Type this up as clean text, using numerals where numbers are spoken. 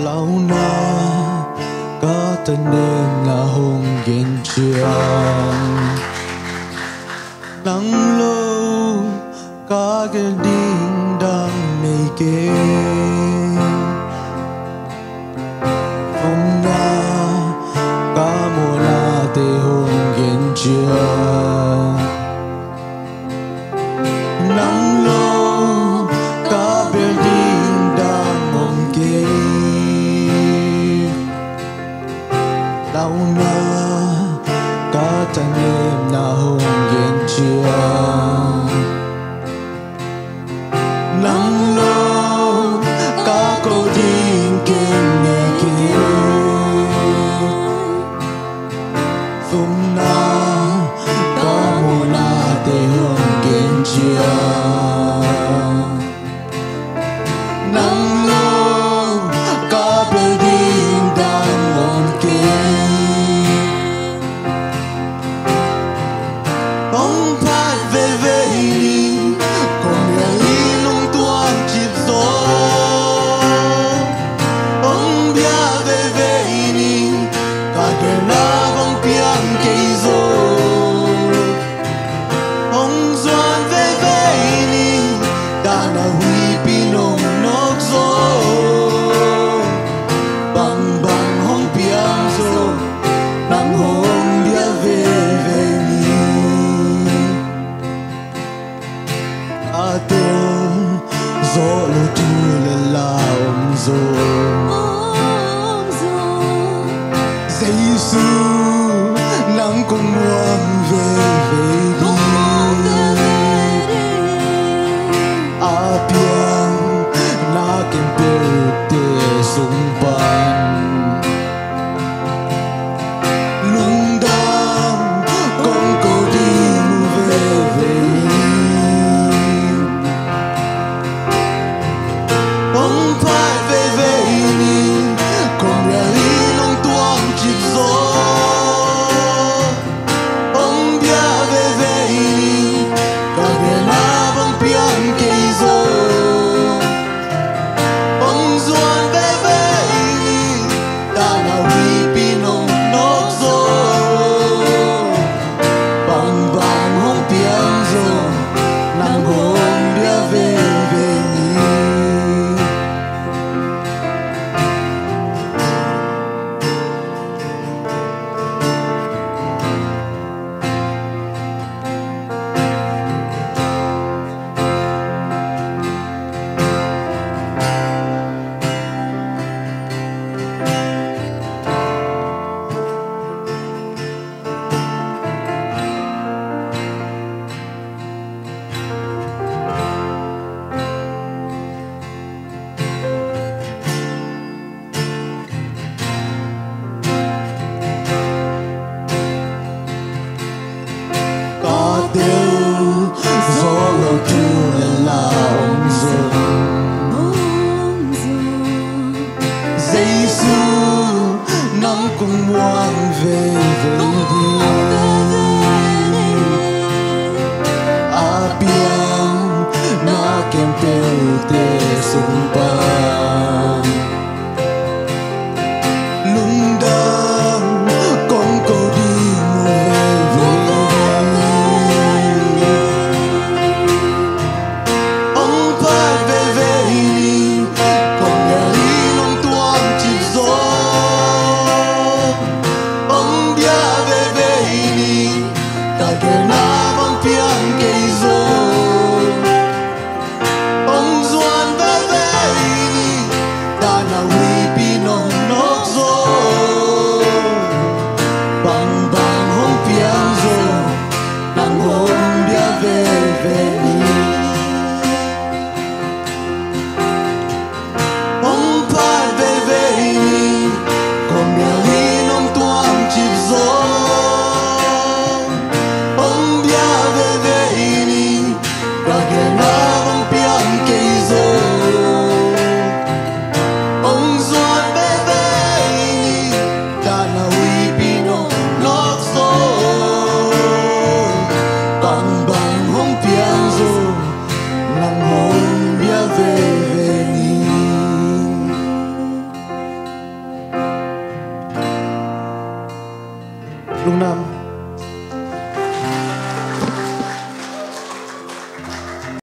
lâu na có tên nên là hùng yên trường lắng lâu có cái đinh đang này kê hôm na có mùa la tê hùng yên trường nắng lâu có bên đinh đang mong kê lâu na có tên em là hùng yên trường nắng lâu có cô đinh kênh nghe kê hôm na có mùa la tê hùng yên trường nắng lâu có bên đinh đang mong kê ông phát về đi còn nhà lý lung tuan chip gió ông bia về đi cả đời na vong piang cây gió ông doan về đi đã là huy pinong nóc gió bằng bằng hong piang gió nắng hong bia về đi atel gió lù tu la om gió Giêsu nắng cùng muang về đi a piang na kem te sung pan lung dang con cô đi về ông phải về đi Lúc năm